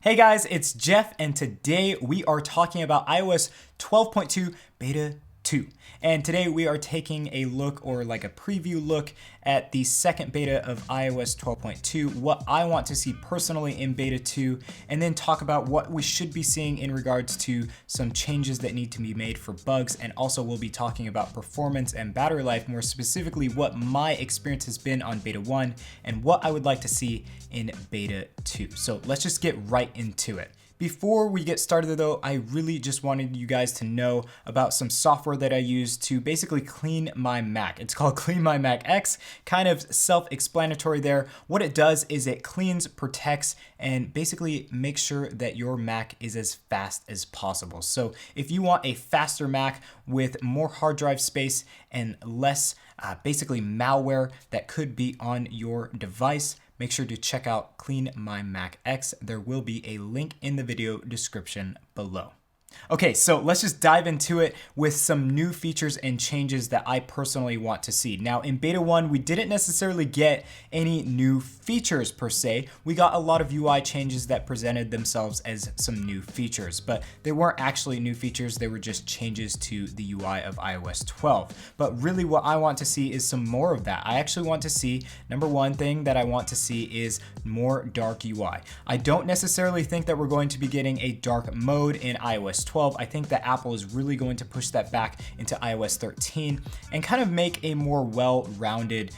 Hey guys, it's Jeff, and today we are talking about iOS 12.2 Beta 2. And today we are taking a look, or like a preview look, at the second beta of iOS 12.2, what I want to see personally in Beta 2, and then talk about what we should be seeing in regards to some changes that need to be made for bugs, and also we'll be talking about performance and battery life, more specifically what my experience has been on Beta 1 and what I would like to see in Beta 2. So let's just get right into it. Before we get started though, I really just wanted you guys to know about some software that I use to basically clean my Mac. It's called CleanMyMac X, kind of self-explanatory there. What it does is it cleans, protects, and basically makes sure that your Mac is as fast as possible. So if you want a faster Mac with more hard drive space and less basically malware that could be on your device, make sure to check out CleanMyMac X. There will be a link in the video description below. Okay, so let's just dive into it with some new features and changes that I personally want to see. Now, in Beta 1, we didn't necessarily get any new features per se. We got a lot of UI changes that presented themselves as some new features, but they weren't actually new features. They were just changes to the UI of iOS 12. But really what I want to see is some more of that. I actually want to see, number one thing that I want to see is more dark UI. I don't necessarily think that we're going to be getting a dark mode in iOS 12. I think that Apple is really going to push that back into iOS 13 and kind of make a more well-rounded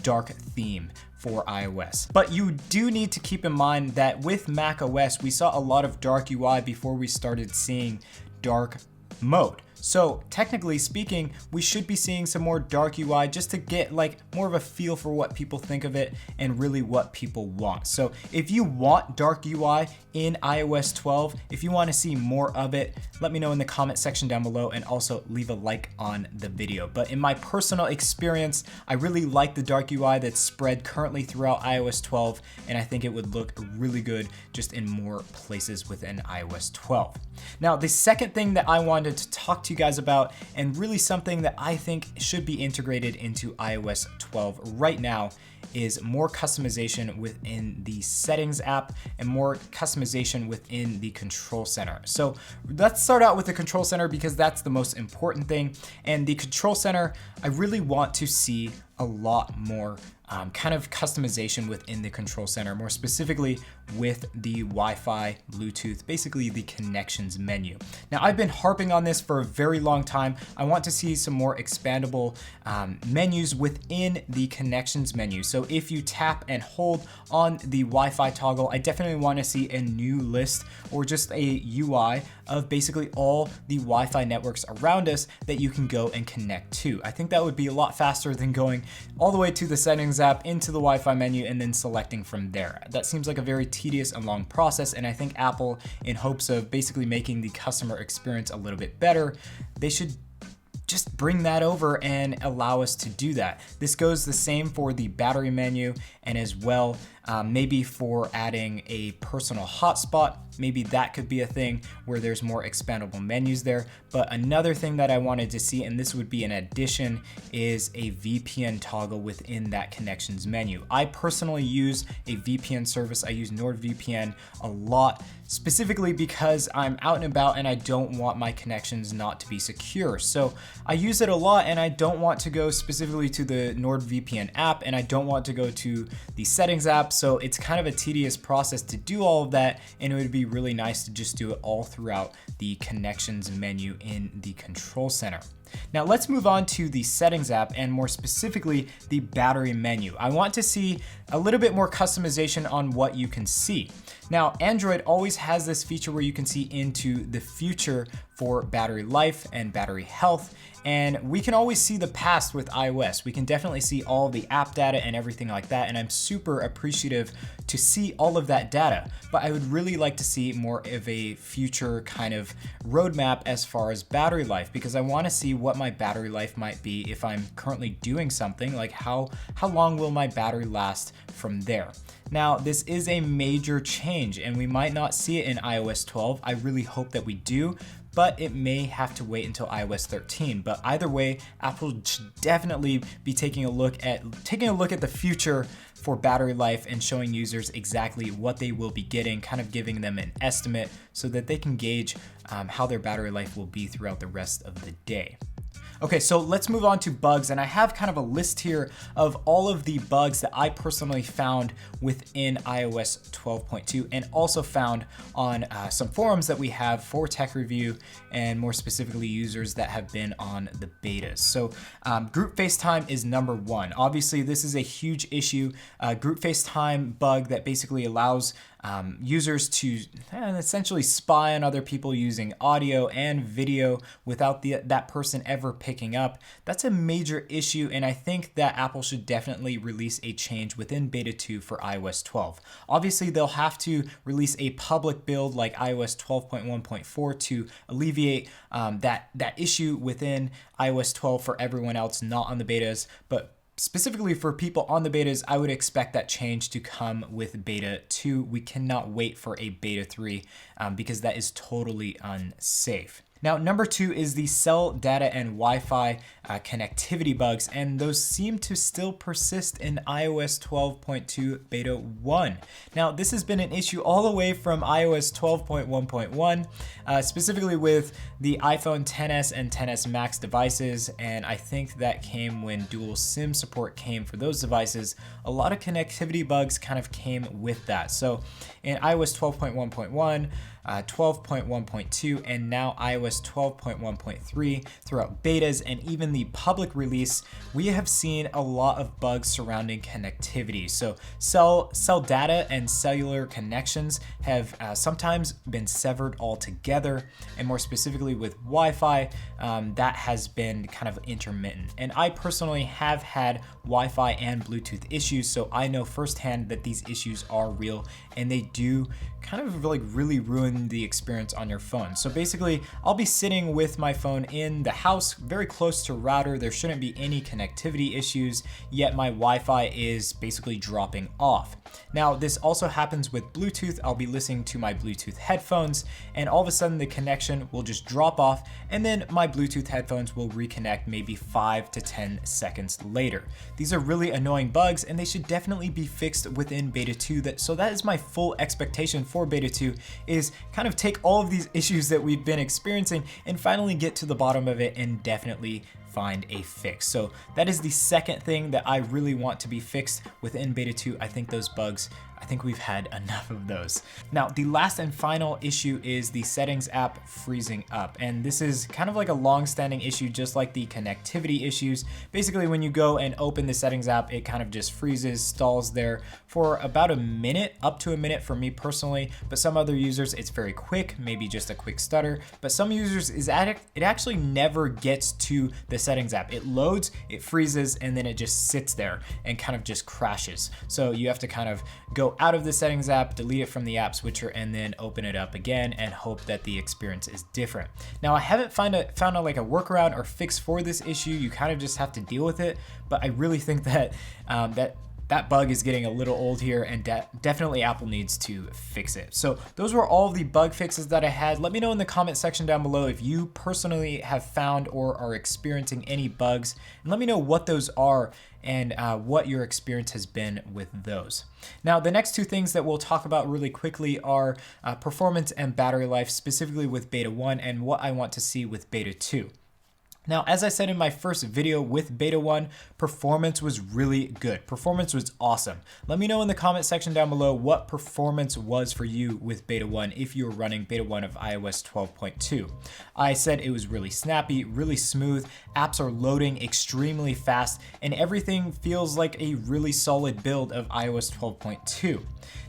dark theme for iOS. But you do need to keep in mind that with macOS, we saw a lot of dark UI before we started seeing dark mode. So technically speaking, we should be seeing some more dark UI just to get like more of a feel for what people think of it and really what people want. So if you want dark UI in iOS 12, if you want to see more of it, let me know in the comment section down below, and also leave a like on the video. But in my personal experience, I really like the dark UI that's spread currently throughout iOS 12, and I think it would look really good just in more places within iOS 12. Now, the second thing that I wanted to talk to you guys about, and really something that I think should be integrated into iOS 12 right now, is more customization within the settings app and more customization within the control center. So let's start out with the control center because that's the most important thing. And the control center, I really want to see a lot more kind of customization within the control center, more specifically with the Wi-Fi, Bluetooth, basically the connections menu. Now, I've been harping on this for a very long time. I want to see some more expandable menus within the connections menu. So if you tap and hold on the Wi-Fi toggle, I definitely want to see a new list or just a UI of basically all the Wi-Fi networks around us that you can go and connect to. I think that would be a lot faster than going all the way to the settings app, into the Wi-Fi menu, and then selecting from there. That seems like a very tedious and long process, and I think Apple, in hopes of basically making the customer experience a little bit better, they should just bring that over and allow us to do that. This goes the same for the battery menu, and as well maybe for adding a personal hotspot. Maybe that could be a thing where there's more expandable menus there. But another thing that I wanted to see, and this would be an addition, is a VPN toggle within that connections menu. I personally use a VPN service. I use NordVPN a lot, specifically because I'm out and about and I don't want my connections not to be secure. So I use it a lot, and I don't want to go specifically to the NordVPN app, and I don't want to go to the settings app. So it's kind of a tedious process to do all of that, and it would be really nice to just do it all throughout the connections menu in the control center. Now let's move on to the settings app, and more specifically the battery menu. I want to see a little bit more customization on what you can see. Now, Android always has this feature where you can see into the future for battery life and battery health, and we can always see the past with iOS. We can definitely see all the app data and everything like that, and I'm super appreciative to see all of that data, but I would really like to see more of a future kind of roadmap as far as battery life, because I want to see what my battery life might be if I'm currently doing something, like how long will my battery last from there. Now, this is a major change, and we might not see it in iOS 12. I really hope that we do, but it may have to wait until iOS 13. But either way, Apple should definitely be taking a look at the future for battery life and showing users exactly what they will be getting, kind of giving them an estimate so that they can gauge how their battery life will be throughout the rest of the day. Okay, so let's move on to bugs, and I have kind of a list here of all of the bugs that I personally found within iOS 12.2 and also found on some forums that we have for tech review and more specifically users that have been on the betas. So group FaceTime is number one. Obviously, this is a huge issue. Group FaceTime bug that basically allows users to essentially spy on other people using audio and video without that person ever picking up. That's a major issue, and I think that Apple should definitely release a change within beta 2 for iOS 12. Obviously, they'll have to release a public build like iOS 12.1.4 to alleviate that issue within iOS 12 for everyone else not on the betas, but specifically for people on the betas, I would expect that change to come with beta 2. We cannot wait for a beta 3 because that is totally unsafe. Now, number 2 is the cell data and Wi-Fi connectivity bugs, and those seem to still persist in iOS 12.2 beta 1. Now, this has been an issue all the way from iOS 12.1.1, specifically with the iPhone XS and XS Max devices, and I think that came when dual SIM support came for those devices. A lot of connectivity bugs kind of came with that. So in iOS 12.1.1, 12.1.2, and now iOS 12.1.3 throughout betas and even the public release, we have seen a lot of bugs surrounding connectivity. So cell data and cellular connections have sometimes been severed altogether, and more specifically with Wi-Fi, that has been kind of intermittent. And I personally have had Wi-Fi and Bluetooth issues, so I know firsthand that these issues are real and they do kind of like really ruin the experience on your phone. So basically, I'll be sitting with my phone in the house very close to router. There shouldn't be any connectivity issues, yet my Wi-Fi is basically dropping off. Now, this also happens with Bluetooth. I'll be listening to my Bluetooth headphones, and all of a sudden the connection will just drop off, and then my Bluetooth headphones will reconnect maybe 5 to 10 seconds later. These are really annoying bugs, and they should definitely be fixed within beta 2. So that is my full expectation for beta 2, is kind of take all of these issues that we've been experiencing and finally get to the bottom of it and definitely find a fix. So that is the second thing that I really want to be fixed within beta 2. I think those bugs, I think we've had enough of those. Now, the last and final issue is the settings app freezing up. And this is kind of like a long-standing issue, just like the connectivity issues. Basically, when you go and open the settings app, it kind of just freezes, stalls there for about a minute, up to a minute for me personally. But some other users, it's very quick, maybe just a quick stutter. But some users, it actually never gets to the settings app. It loads, it freezes, and then it just sits there and kind of just crashes. So you have to kind of go out of the settings app, delete it from the app switcher, and then open it up again and hope that the experience is different. Now, I haven't found a workaround or fix for this issue. You kind of just have to deal with it, but I really think that that bug is getting a little old here, and definitely Apple needs to fix it. So those were all the bug fixes that I had. Let me know in the comment section down below if you personally have found or are experiencing any bugs, and let me know what those are and what your experience has been with those. Now, the next two things that we'll talk about really quickly are performance and battery life, specifically with beta 1 and what I want to see with beta 2. Now, as I said in my first video with beta 1, performance was really good. Performance was awesome. Let me know in the comment section down below what performance was for you with beta 1 if you were running beta 1 of iOS 12.2. I said it was really snappy, really smooth, apps are loading extremely fast, and everything feels like a really solid build of iOS 12.2.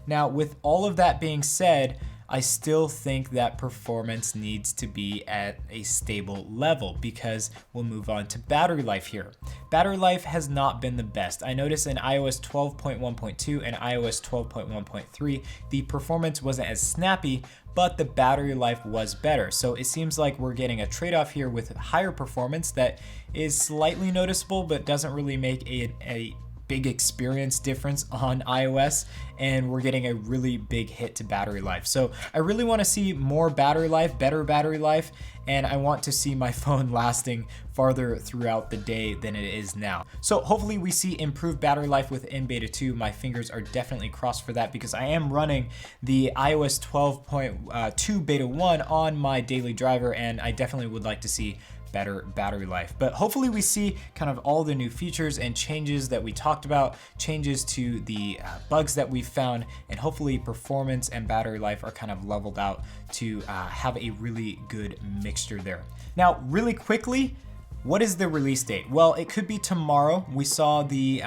Now, with all of that being said, I still think that performance needs to be at a stable level because we'll move on to battery life here. Battery life has not been the best. I noticed in iOS 12.1.2 and iOS 12.1.3, the performance wasn't as snappy, but the battery life was better. So it seems like we're getting a trade-off here with higher performance that is slightly noticeable, but doesn't really make a big experience difference on iOS, and we're getting a really big hit to battery life. So I really want to see more battery life, better battery life, and I want to see my phone lasting farther throughout the day than it is now. So hopefully we see improved battery life within beta 2. My fingers are definitely crossed for that because I am running the iOS 12.2 beta 1 on my daily driver, and I definitely would like to see better battery life. But hopefully we see kind of all the new features and changes that we talked about, changes to the bugs that we found, and hopefully performance and battery life are kind of leveled out to have a really good mixture there. Now, really quickly, what is the release date? Well, it could be tomorrow. We saw the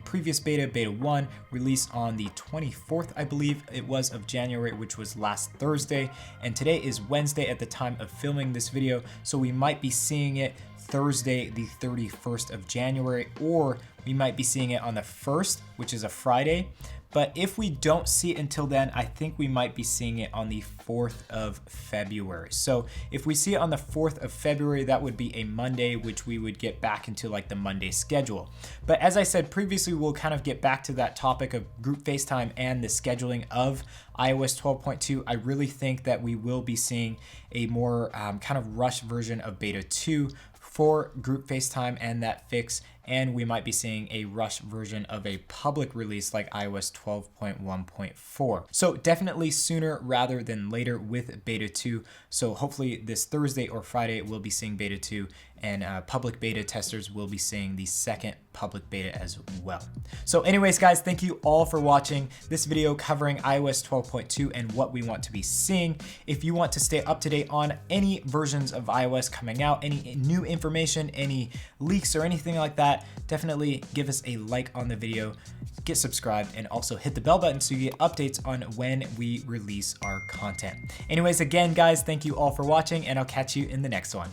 previous beta 1, release on the 24th, I believe it was, of January, which was last Thursday. And today is Wednesday at the time of filming this video. So we might be seeing it Thursday, the 31st of January, or we might be seeing it on the 1st, which is a Friday. But if we don't see it until then, I think we might be seeing it on the 4th of February. So if we see it on the 4th of February, that would be a Monday, which we would get back into like the Monday schedule. But as I said previously, we'll kind of get back to that topic of group FaceTime and the scheduling of iOS 12.2. I really think that we will be seeing a more kind of rushed version of beta 2 for group FaceTime and that fix, and we might be seeing a rush version of a public release like iOS 12.1.4. So definitely sooner rather than later with beta 2. So hopefully this Thursday or Friday we'll be seeing beta 2, and public beta testers will be seeing the second public beta as well. So anyways, guys, thank you all for watching this video covering iOS 12.2 and what we want to be seeing. If you want to stay up to date on any versions of iOS coming out, any new information, any leaks or anything like that, definitely give us a like on the video, get subscribed, and also hit the bell button so you get updates on when we release our content. Anyways, again, guys, thank you all for watching, and I'll catch you in the next one.